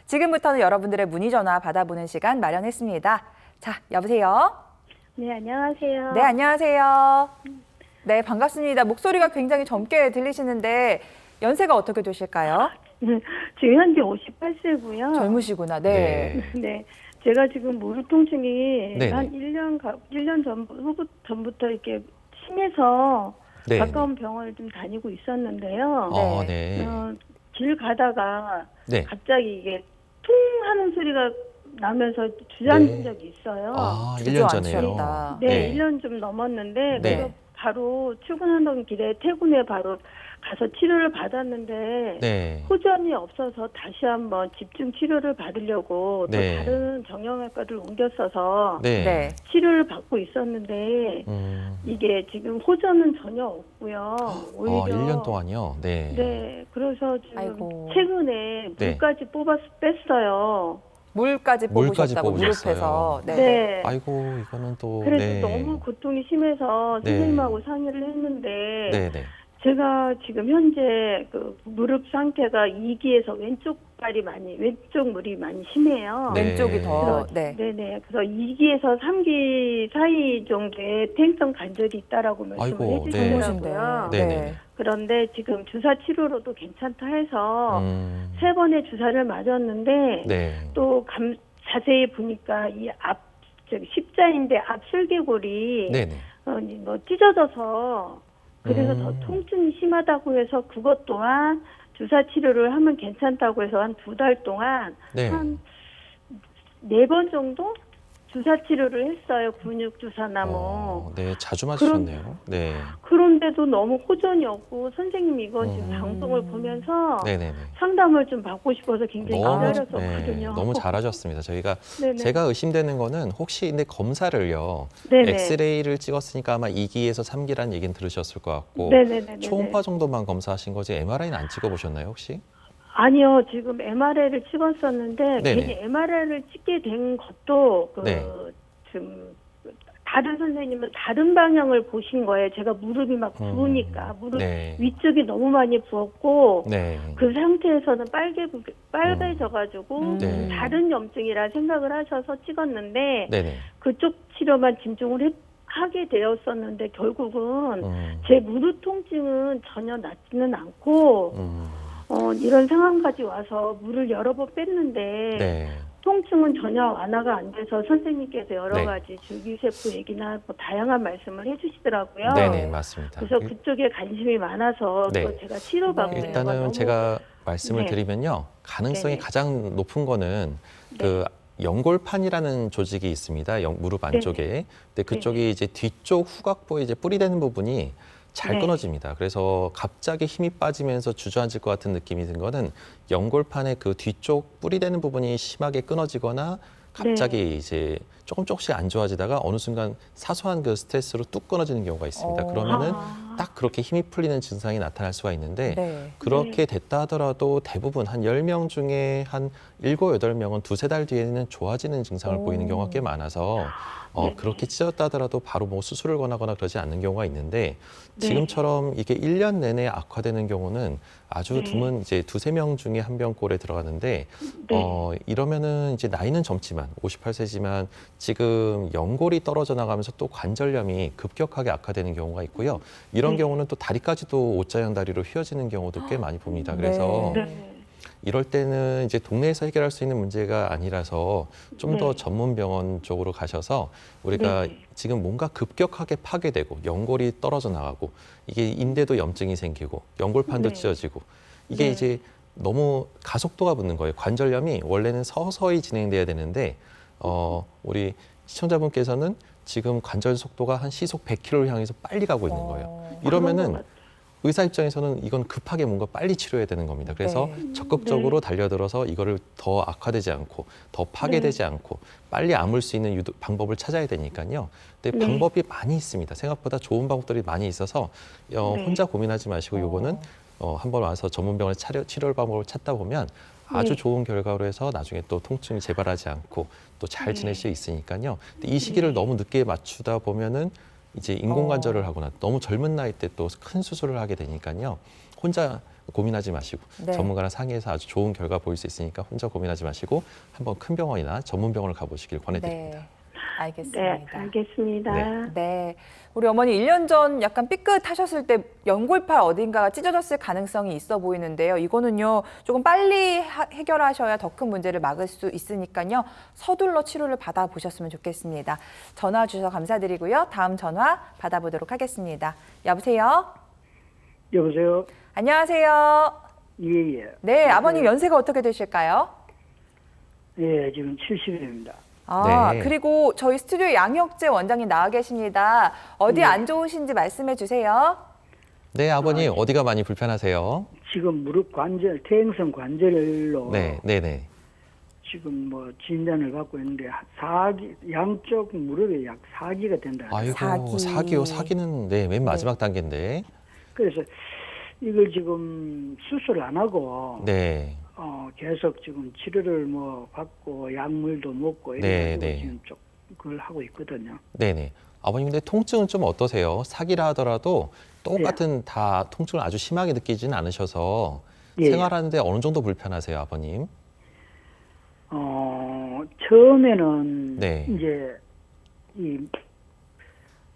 지금부터는 여러분들의 문의 전화 받아보는 시간 마련했습니다. 자, 여보세요? 네, 안녕하세요. 네, 안녕하세요. 네, 반갑습니다. 목소리가 굉장히 젊게 들리시는데 연세가 어떻게 되실까요? 지금 현재 58세고요. 젊으시구나. 네. 네. 제가 지금 무릎 통증이 네네. 한 1년 전부터 이렇게 심해서 네. 가까운 병원을 좀 다니고 있었는데요. 네. 길 가다가 네. 갑자기 이게 퉁 하는 소리가 나면서 주저앉은 적이 있어요. 1년 전에요. 주저앉으셨다. 네, 1년 좀 넘었는데 네. 그래서 바로 출근하던 길에 퇴근에 바로 가서 치료를 받았는데 네. 호전이 없어서 다시 한번 집중 치료를 받으려고 네. 또 다른 정형외과를 옮겼어서 네. 네. 치료를 받고 있었는데 이게 지금 호전은 전혀 없고요. 오히려 1년 동안요. 네. 네, 그래서 지금 아이고. 최근에 네. 물까지 뺐어요. 물까지 물까지 뽑으셨다고, 뽑으셨어요. 무릎에서. 네. 네. 아이고, 이거는 또 그래서 네. 너무 고통이 심해서 네. 선생님하고 상의를 했는데 네, 네. 제가 지금 현재 그 무릎 상태가 2기에서 왼쪽 무릎이 많이 심해요. 네. 왼쪽이 더. 네. 네네. 그래서 2기에서 3기 사이 정도에 퇴행성 관절이 있다라고 말씀을 아이고, 네. 해주시더라고요. 네. 네. 그런데 지금 주사 치료로도 괜찮다 해서 음. 3번의 주사를 맞았는데 네. 또 자세히 보니까 이 십자인대 앞 슬개골이 네, 네. 뭐 찢어져서 그래서 더 통증이 심하다고 해서 그것 또한 주사 치료를 하면 괜찮다고 해서 한 2달 동안 네. 한 4번 정도 주사 치료를 했어요. 근육 주사나 뭐. 네, 자주 맞으셨네요. 네. 그런데도 너무 호전이 없고 선생님 이거 지금 방송을 보면서 네, 네, 네. 상담을 좀 받고 싶어서 굉장히 기다렸었거든요. 너무 잘하셨습니다. 저희가 네네. 제가 의심되는 거는 혹시 근데 검사를요. 네네. 엑스레이를 찍었으니까 아마 2기에서 3기라는 얘기는 들으셨을 것 같고 네네네네. 초음파 정도만 검사하신 거지 MRI는 안 찍어보셨나요 혹시? 아니요, 지금 MRI를 찍었었는데 네네. 괜히 MRI를 찍게 된 것도 네. 좀 다른 선생님은 다른 방향을 보신 거예요. 제가 무릎이 막 부으니까 무릎 네. 위쪽이 너무 많이 부었고 네. 그 상태에서는 빨개져가지고 네. 다른 염증이라 생각을 하셔서 찍었는데 네네. 그쪽 치료만 집중을 하게 되었었는데 결국은 음. 제 무릎 통증은 전혀 낫지는 않고 이런 상황까지 와서 물을 여러 번 뺐는데 네. 통증은 전혀 완화가 안 돼서 선생님께서 여러 네. 가지 줄기세포 얘기나 뭐 다양한 말씀을 해주시더라고요. 네네 맞습니다. 그래서 그쪽에 관심이 많아서 네. 또 제가 치료받고 네. 일단은 제가 말씀을 네. 드리면요. 가능성이 네네. 가장 높은 거는 네. 그 연골판이라는 조직이 있습니다. 무릎 안쪽에. 근데 그쪽이 이제 뒤쪽 후각부에 이제 뿌리되는 부분이 잘 네. 끊어집니다. 그래서 갑자기 힘이 빠지면서 주저앉을 것 같은 느낌이 든 거는 연골판의 그 뒤쪽 뿌리되는 부분이 심하게 끊어지거나 갑자기 이제 조금씩 안 좋아지다가 어느 순간 사소한 그 스트레스로 뚝 끊어지는 경우가 있습니다. 그러면은 딱 그렇게 힘이 풀리는 증상이 나타날 수가 있는데 네. 그렇게 됐다 하더라도 대부분 한 10명 중에 한 7, 8명은 2-3달 뒤에는 좋아지는 증상을 보이는 경우가 꽤 많아서 그렇게 찢었다 하더라도 바로 뭐 수술을 권하거나 그러지 않는 경우가 있는데 지금처럼 이게 1년 내내 악화되는 경우는 아주 드문 이제 2-3명 중에 한 병꼴에 들어가는데 이러면은 이제 나이는 젊지만 58세지만 지금 연골이 떨어져 나가면서 또 관절염이 급격하게 악화되는 경우가 있고요. 이런 경우는 또 다리까지도 옷자형 다리로 휘어지는 경우도 꽤 많이 봅니다. 그래서 네. 이럴 때는 이제 동네에서 해결할 수 있는 문제가 아니라서 좀 더 전문 병원 쪽으로 가셔서 우리가 지금 뭔가 급격하게 파괴되고 연골이 떨어져 나가고 이게 인대도 염증이 생기고 연골판도 찢어지고 이게 이제 너무 가속도가 붙는 거예요. 관절염이 원래는 서서히 진행돼야 되는데 우리 시청자분께서는 지금 관절 속도가 한 시속 100km를 향해서 빨리 가고 있는 거예요. 이러면은 의사 입장에서는 이건 급하게 뭔가 빨리 치료해야 되는 겁니다. 그래서 적극적으로 달려들어서 이거를 더 악화되지 않고 더 파괴되지 않고 빨리 아물 수 있는 방법을 찾아야 되니까요. 근데 방법이 많이 있습니다. 생각보다 좋은 방법들이 많이 있어서 혼자 고민하지 마시고 요거는 한번 와서 전문병원에 치료 방법을 찾다 보면 아주 좋은 결과로 해서 나중에 또 통증이 재발하지 않고 또 잘 지낼 수 있으니까요. 근데 이 시기를 너무 늦게 맞추다 보면은 이제 인공관절을 하거나 너무 젊은 나이 때 또 큰 수술을 하게 되니까요. 혼자 고민하지 마시고 네. 전문가랑 상의해서 아주 좋은 결과 보일 수 있으니까 혼자 고민하지 마시고 한번 큰 병원이나 전문 병원을 가보시길 권해드립니다. 네. 알겠습니다. 네, 알겠습니다. 네. 네. 우리 어머니 1년 전 약간 삐끗하셨을 때 연골팔 어딘가가 찢어졌을 가능성이 있어 보이는데요. 이거는요, 조금 빨리 해결하셔야 더 큰 문제를 막을 수 있으니까요. 서둘러 치료를 받아보셨으면 좋겠습니다. 전화 주셔서 감사드리고요. 다음 전화 받아보도록 하겠습니다. 여보세요? 여보세요? 안녕하세요. 예, 예. 네, 아버님 연세가 어떻게 되실까요? 예, 지금 70입니다. 아, 네. 그리고 저희 스튜디오에 양혁재 원장님 나와 계십니다. 어디 안 좋으신지 말씀해 주세요. 네, 아버님 어디가 많이 불편하세요? 지금 무릎 관절, 퇴행성 관절로 네, 네, 네. 지금 뭐 진단을 받고 있는데 양쪽 무릎에 약 4기가 된다. 아이고, 사기. 사기요. 사기는 네, 맨 마지막 단계인데. 그래서 이걸 지금 수술 안 하고 네, 계속 지금 치료를 뭐 받고 약물도 먹고 네, 이래가지고 네. 지금 좀 그걸 하고 있거든요. 네, 네. 아버님 근데 통증은 좀 어떠세요? 사기라 하더라도 똑같은 다 통증을 아주 심하게 느끼지는 않으셔서 예. 생활하는데 어느 정도 불편하세요, 아버님? 처음에는 네. 이제 이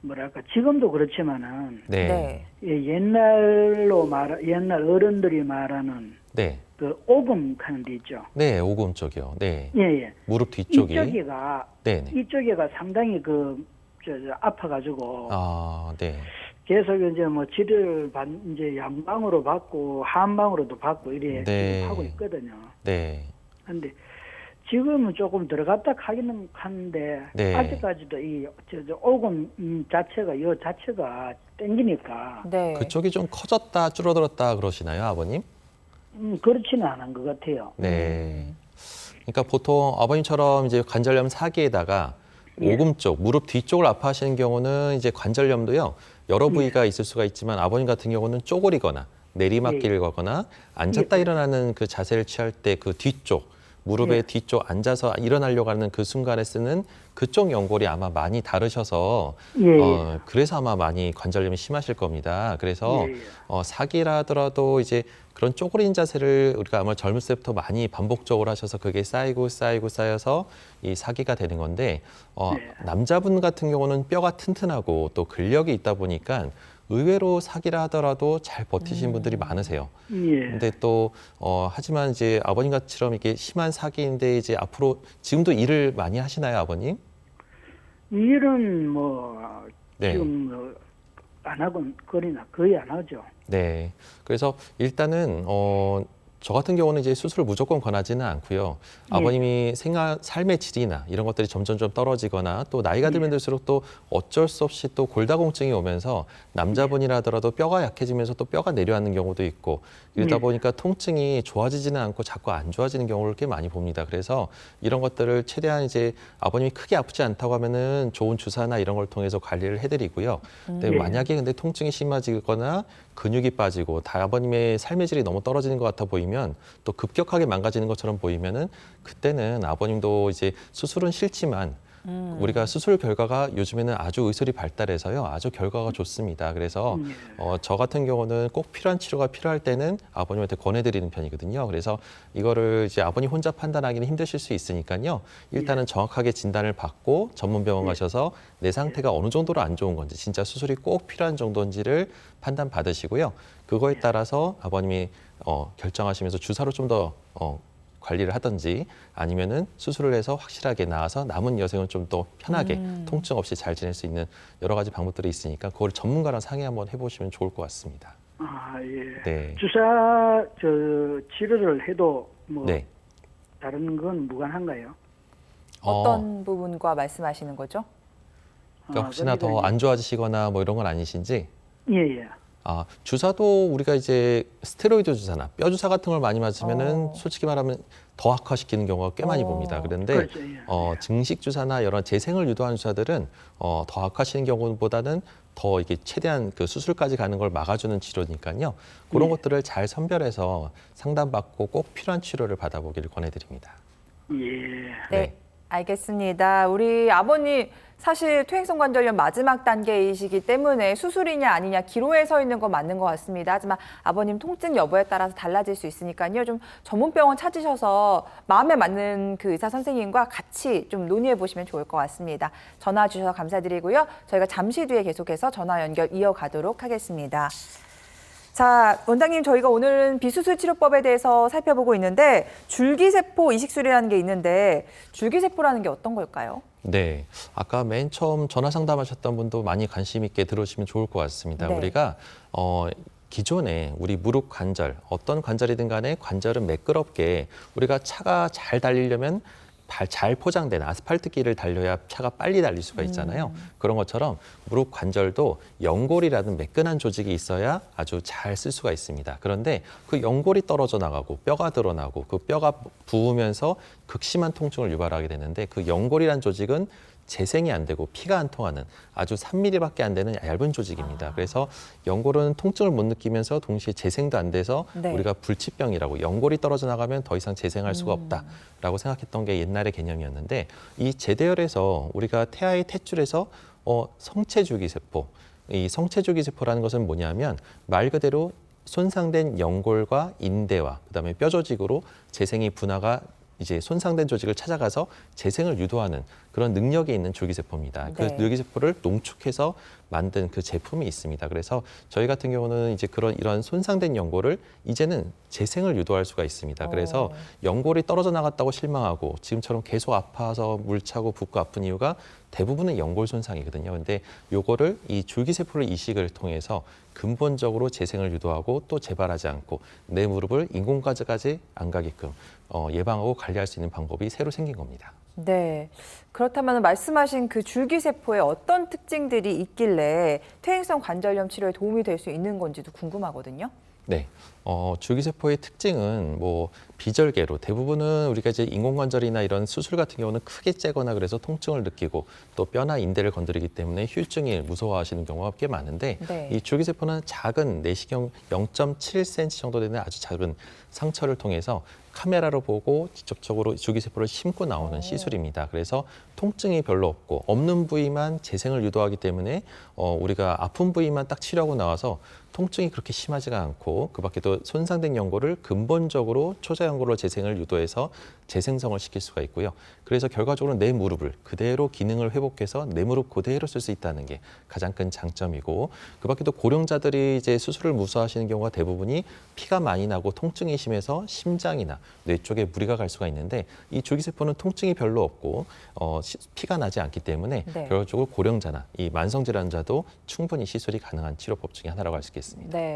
뭐랄까 지금도 그렇지만은 네, 네. 옛날 어른들이 말하는 네, 그 오금 하는 데 있죠. 네, 오금 쪽이요. 네, 예. 무릎 뒤쪽이. 이쪽이가 네, 네. 이쪽이가 상당히 저 아파가지고 아, 네, 계속 이제 뭐 치료를 이제 양방으로 받고 한방으로도 받고 이래 네. 지금 하고 있거든요. 네, 근데 지금은 조금 들어갔다 하기는 하는데 네. 아직까지도 저 오금 자체가 땡기니까 네. 그쪽이 좀 커졌다 줄어들었다 그러시나요, 아버님? 그렇지는 않은 것 같아요. 네. 그러니까 보통 아버님처럼 이제 관절염 사기에다가 예. 오금 쪽, 무릎 뒤쪽을 아파하시는 경우는 이제 관절염도요 여러 부위가 있을 수가 있지만 아버님 같은 경우는 쪼그리거나 내리막길을 거거나 앉았다 예. 일어나는 그 자세를 취할 때 그 뒤쪽 무릎의 예. 뒤쪽 앉아서 일어나려고 하는 그 순간에 쓰는 그쪽 연골이 아마 많이 다르셔서 예. 그래서 아마 많이 관절염이 심하실 겁니다. 그래서 예. 사기라 하더라도 이제 그런 쪼그린 자세를 우리가 아마 젊을 때부터 많이 반복적으로 하셔서 그게 쌓여서 이 사기가 되는 건데 네. 남자분 같은 경우는 뼈가 튼튼하고 또 근력이 있다 보니까 의외로 사기라 하더라도 잘 버티시는 분들이 많으세요. 예. 근데 또 하지만 이제 아버님처럼 이게 심한 사기인데 이제 앞으로 지금도 일을 많이 하시나요, 아버님? 일은 뭐 네. 지금 안 하고 거의 안 하죠. 네. 그래서 일단은 저 같은 경우는 이제 수술을 무조건 권하지는 않고요. 아버님이 삶의 질이나 이런 것들이 점점 좀 떨어지거나 또 나이가 들면 들수록 또 어쩔 수 없이 또 골다공증이 오면서 남자분이라 하더라도 뼈가 약해지면서 또 뼈가 내려앉는 경우도 있고 이러다 보니까 통증이 좋아지지는 않고 자꾸 안 좋아지는 경우를 꽤 많이 봅니다. 그래서 이런 것들을 최대한 이제 아버님이 크게 아프지 않다고 하면은 좋은 주사나 이런 걸 통해서 관리를 해드리고요. 근데 만약에 근데 통증이 심해지거나 근육이 빠지고 아버님의 삶의 질이 너무 떨어지는 것 같아 보이면 또 급격하게 망가지는 것처럼 보이면은 그때는 아버님도 이제 수술은 싫지만 우리가 수술 결과가 요즘에는 아주 의술이 발달해서요 아주 결과가 좋습니다. 그래서 저 같은 경우는 꼭 필요한 치료가 필요할 때는 아버님한테 권해드리는 편이거든요. 그래서 이거를 이제 아버님 혼자 판단하기는 힘드실 수 있으니까요. 일단은 정확하게 진단을 받고 전문 병원 가셔서 내 상태가 어느 정도로 안 좋은 건지 진짜 수술이 꼭 필요한 정도인지를 판단 받으시고요. 그거에 따라서 아버님이 결정하시면서 주사로 좀 더 관리를 하든지 아니면은 수술을 해서 확실하게 나아서 남은 여생은 좀 더 편하게 통증 없이 잘 지낼 수 있는 여러 가지 방법들이 있으니까 그걸 전문가랑 상의 한번 해보시면 좋을 것 같습니다. 아, 예. 네. 주사 치료를 해도 뭐 네. 다른 건 무관한가요? 어떤 부분과 말씀하시는 거죠? 그러니까 혹시나 더 안 좋아지시거나 뭐 이런 건 아니신지? 예. 주사도 우리가 이제 스테로이드 주사나 뼈 주사 같은 걸 많이 맞으면은 솔직히 말하면 더 악화시키는 경우가 꽤 많이 봅니다. 그런데 그렇죠, 예. 증식 주사나 여러 재생을 유도하는 주사들은 더 악화시키는 경우보다는 더 이게 최대한 그 수술까지 가는 걸 막아주는 치료니까요. 그런 것들을 잘 선별해서 상담받고 꼭 필요한 치료를 받아보기를 권해드립니다. 예. 네. 알겠습니다. 우리 아버님 사실 퇴행성 관절염 마지막 단계이시기 때문에 수술이냐 아니냐 기로에 서 있는 건 맞는 것 같습니다. 하지만 아버님 통증 여부에 따라서 달라질 수 있으니까요. 좀 전문 병원 찾으셔서 마음에 맞는 그 의사 선생님과 같이 좀 논의해 보시면 좋을 것 같습니다. 전화 주셔서 감사드리고요. 저희가 잠시 뒤에 계속해서 전화 연결 이어가도록 하겠습니다. 자, 원장님, 저희가 오늘은 비수술 치료법에 대해서 살펴보고 있는데 줄기세포 이식술이라는 게 있는데 줄기세포라는 게 어떤 걸까요? 네, 아까 맨 처음 전화 상담하셨던 분도 많이 관심 있게 들으시면 좋을 것 같습니다. 네. 우리가 기존에 우리 무릎 관절, 어떤 관절이든 간에 관절은 매끄럽게 우리가 차가 잘 달리려면 잘 포장된 아스팔트 길을 달려야 차가 빨리 달릴 수가 있잖아요. 그런 것처럼 무릎 관절도 연골이라는 매끈한 조직이 있어야 아주 잘 쓸 수가 있습니다. 그런데 그 연골이 떨어져 나가고 뼈가 드러나고 그 뼈가 부으면서 극심한 통증을 유발하게 되는데 그 연골이라는 조직은 재생이 안 되고 피가 안 통하는 아주 3mm밖에 안 되는 얇은 조직입니다. 그래서 연골은 통증을 못 느끼면서 동시에 재생도 안 돼서 네. 우리가 불치병이라고 연골이 떨어져 나가면 더 이상 재생할 수가 없다라고 생각했던 게 옛날의 개념이었는데 이 제대열에서 우리가 태아의 탯줄에서 성체줄기세포, 이 성체줄기세포라는 것은 뭐냐면 말 그대로 손상된 연골과 인대와 그다음에 뼈 조직으로 재생이 분화가 이제 손상된 조직을 찾아가서 재생을 유도하는 그런 능력이 있는 줄기세포입니다. 그 네. 줄기세포를 농축해서 만든 그 제품이 있습니다. 그래서 저희 같은 경우는 이제 이런 손상된 연골을 이제는 재생을 유도할 수가 있습니다. 그래서 연골이 떨어져 나갔다고 실망하고 지금처럼 계속 아파서 물차고 붓고 아픈 이유가 대부분은 연골 손상이거든요. 근데 요거를 이 줄기세포를 이식을 통해서 근본적으로 재생을 유도하고 또 재발하지 않고 내 무릎을 인공관절까지 안 가게끔 예방하고 관리할 수 있는 방법이 새로 생긴 겁니다. 네. 그렇다면 말씀하신 그 줄기세포에 어떤 특징들이 있길래 퇴행성 관절염 치료에 도움이 될 수 있는 건지도 궁금하거든요. 네, 줄기세포의 특징은 뭐 비절개로 대부분은 우리가 이제 인공관절이나 이런 수술 같은 경우는 크게 째거나 그래서 통증을 느끼고 또 뼈나 인대를 건드리기 때문에 후유증이 무서워하시는 경우가 꽤 많은데 네. 이 줄기세포는 작은 내시경 0.7cm 정도 되는 아주 작은 상처를 통해서 카메라로 보고 직접적으로 줄기세포를 심고 나오는 시술입니다. 그래서 통증이 별로 없고 없는 부위만 재생을 유도하기 때문에 우리가 아픈 부위만 딱 치료하고 나와서 통증이 그렇게 심하지가 않고 그 밖에도 손상된 연골을 근본적으로 초자연골로 재생을 유도해서 재생성을 시킬 수가 있고요. 그래서 결과적으로 내 무릎을 그대로 기능을 회복해서 내 무릎 그대로 쓸 수 있다는 게 가장 큰 장점이고 그 밖에도 고령자들이 이제 수술을 무서워하시는 경우가 대부분이 피가 많이 나고 통증이 심해서 심장이나 뇌 쪽에 무리가 갈 수가 있는데 이 줄기세포는 통증이 별로 없고 피가 나지 않기 때문에 네. 결과적으로 고령자나 이 만성질환자도 충분히 시술이 가능한 치료법 중에 하나라고 할 수 있겠습니다. 네.